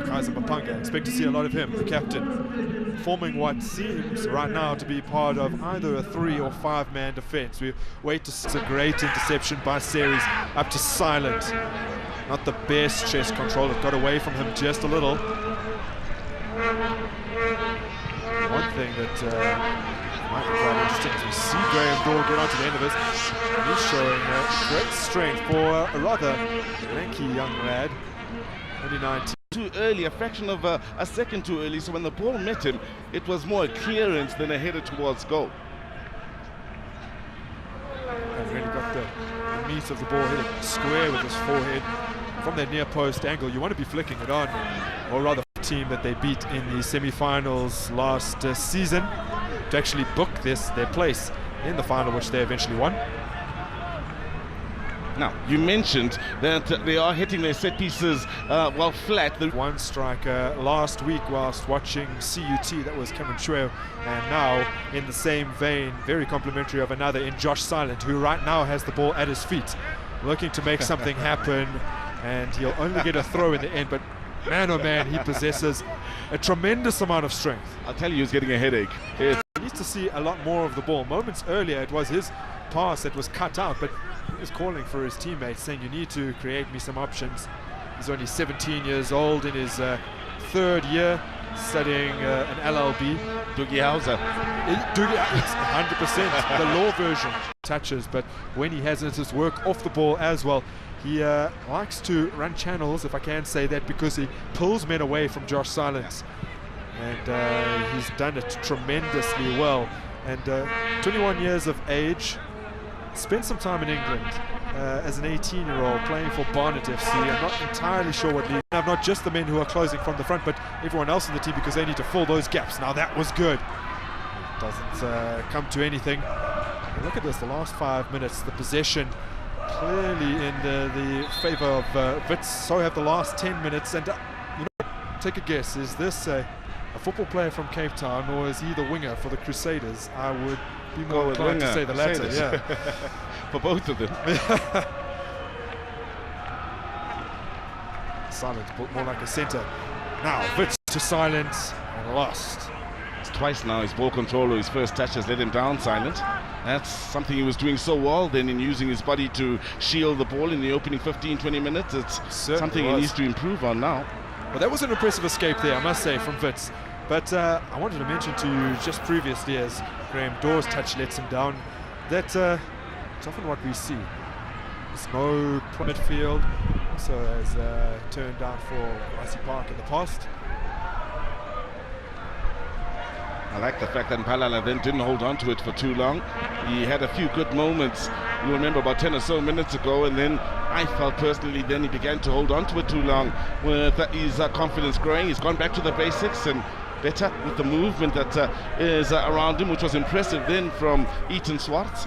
Kaiser Mapanga, expect to see a lot of him, the captain, forming what seems right now to be part of either a 3 or 5 man defense. We wait to see a great interception by Series up to Silent. Not the best chest control, it got away from him just a little. One thing that might be quite interesting is we see Graham Dorr get onto the end of it, and he's showing great strength for a rather lanky young lad, only 19. Too early, a fraction of a second too early, so when the ball met him, it was more a clearance than a header towards goal. And really got the meat of the ball, hit it square with his forehead. From that near post angle, you want to be flicking it on, or rather the team that they beat in the semi-finals last season to actually book their place in the final, which they eventually won. Now, you mentioned that they are hitting their set pieces well flat. One striker last week whilst watching CUT, that was Cameron Chweo, and now in the same vein, very complimentary of another in Josh Silent, who right now has the ball at his feet, looking to make something happen, and he'll only get a throw in the end, but man oh man, he possesses a tremendous amount of strength. I'll tell you, he's getting a headache. He needs to see a lot more of the ball. Moments earlier, it was his pass that was cut out, but he was calling for his teammates, saying, you need to create me some options. He's only 17 years old, in his 3rd year, studying an LLB. Dougie Hauser. It's 100% the law version touches, but when he has his work off the ball as well, he likes to run channels, if I can say that, because he pulls men away from Josh Silence. And he's done it tremendously well. And 21 years of age, spent some time in England as an 18-year-old playing for Barnet FC. I'm not entirely sure what league. Not just the men who are closing from the front, but everyone else in the team, because they need to fill those gaps. Now that was good. It doesn't come to anything. And look at this, the last 5 minutes, the possession clearly in the favour of Wits. So have the last 10 minutes. And you know, take a guess, is this a football player from Cape Town, or is he the winger for the Crusaders? I would be more inclined to say the latter. Yeah. For both of them. Silent, but more like a centre. Now Wits to Silent and lost. It's twice now his ball control or his first touch has let him down, Silent. That's something he was doing so well then in using his body to shield the ball in the opening 15-20 minutes. It's something he needs to improve on now. Well, that was an impressive escape there, I must say, from Wits. But I wanted to mention to you just previously, as Graham Dorr's touch lets him down, that it's often what we see. There's no midfield, also has turned down for Varsity Park in the past. I like the fact that Mpalala then didn't hold on to it for too long. He had a few good moments, you remember, about 10 or so minutes ago, and then I felt personally then he began to hold on to it too long. With his confidence growing, he's gone back to the basics and better with the movement that is around him, which was impressive then from Ethan Swartz.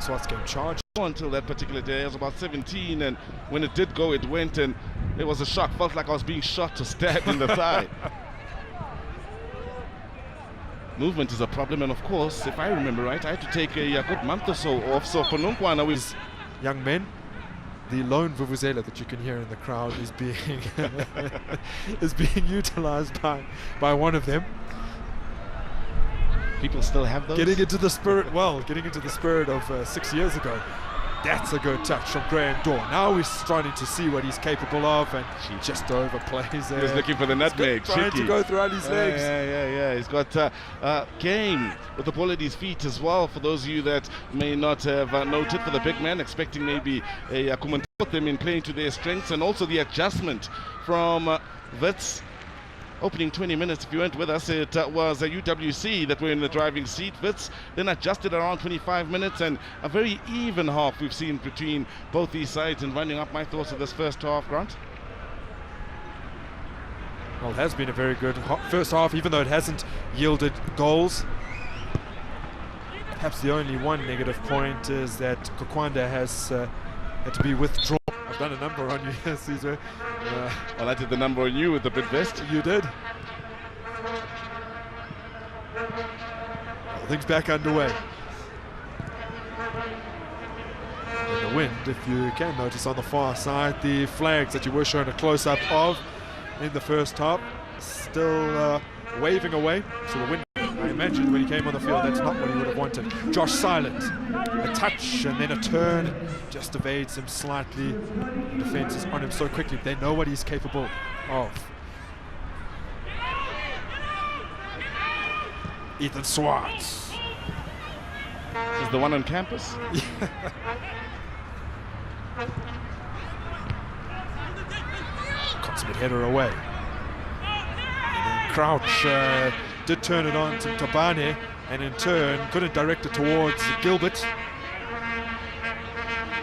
Swartz came charged. Until that particular day, I was about 17, and when it did go, it went, and it was a shock. Felt like I was being shot or stabbed in the thigh. Movement is a problem, and of course, if I remember right, I had to take a good month or so off. So for Nunkwana, with young men, the lone vuvuzela that you can hear in the crowd is being is being utilized by one of them. People still have those. Getting into the spirit of 6 years ago. That's a good touch from Graham Dorr. Now we're starting to see what he's capable of, and he just overplays there. He's looking for the nutmeg. Trying to go through his legs. Yeah. He's got game with the ball at his feet as well. For those of you that may not have noted, for the big man, expecting maybe a comment with them in playing to their strengths, and also the adjustment from Wits. Opening 20 minutes, if you weren't with us, it was a UWC that were in the driving seat. Wits then adjusted around 25 minutes, and a very even half we've seen between both these sides. And running up my thoughts of this first half, Grant. Well, it has been a very good first half, even though it hasn't yielded goals. Perhaps the only one negative point is that Kokwanda has had to be withdrawn. I've done a number on you, Caesar. Well, I did the number on you with the bid vest. You did. Well, things back underway. in the wind. If you can notice on the far side, the flags that you were shown a close-up of in the first half still waving away. So the wind, I imagine when he came on the field, that's not what he would have wanted. Josh Silent, a touch and then a turn, just evades him slightly. The defense is on him so quickly. They know what he's capable of. Ethan Swartz. Is the one on campus? Consummate header away. And then Crouch did turn it on to Tabane, and in turn couldn't direct it towards Gilbert.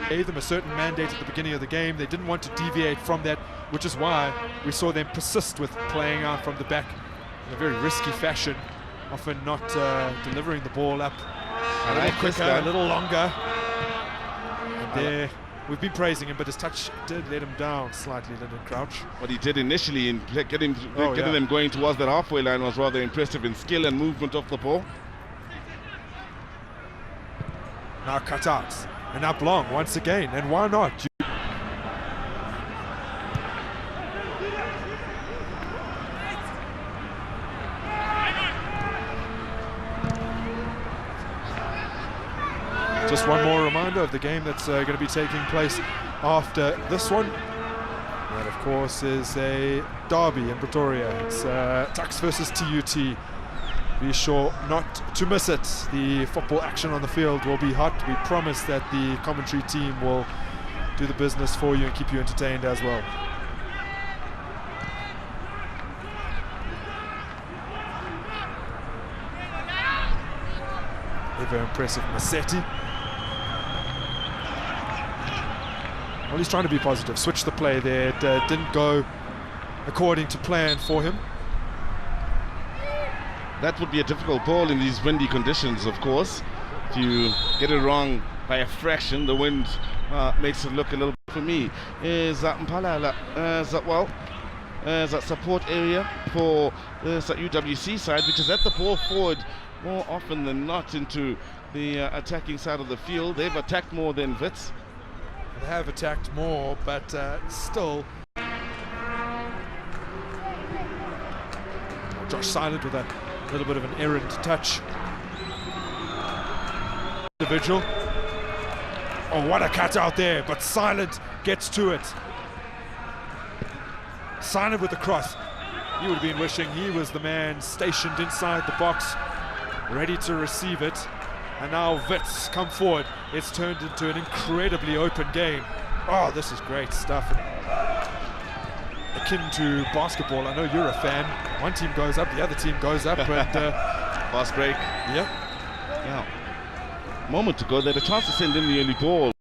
Gave them a certain mandate at the beginning of the game. They didn't want to deviate from that, which is why we saw them persist with playing out from the back in a very risky fashion, often not delivering the ball up a little quicker, a little longer. And there, we've been praising him, but his touch did let him down slightly, Lyndon Crouch. What he did initially in getting them going towards that halfway line was rather impressive in skill and movement of the ball. Now cut out, and up long once again, and why not? Just one more reminder of the game that's going to be taking place after this one. That, of course, is a derby in Pretoria. It's Tuks versus TUT. Be sure not to miss it. The football action on the field will be hot. We promise that the commentary team will do the business for you and keep you entertained as well. Ever impressive Massetti. Well, he's trying to be positive. Switch the play there. It didn't go according to plan for him. That would be a difficult ball in these windy conditions, of course. If you get it wrong by a fraction, the wind makes it look a little bit. For me, is that Mpalala, is that support area for the UWC side, which is at the ball forward more often than not into the attacking side of the field. They've attacked more than Wits. They have attacked more, but still. Josh Silent with a little bit of an errant touch. Individual. Oh, what a cut out there, but Silent gets to it. Silent with the cross. He would have been wishing he was the man stationed inside the box, ready to receive it. And now Wits come forward. It's turned into an incredibly open game. Oh, this is great stuff. Akin to basketball. I know you're a fan. One team goes up, the other team goes up. And fast break. Yep. Yeah. A moment ago, they had a chance to send in the early ball.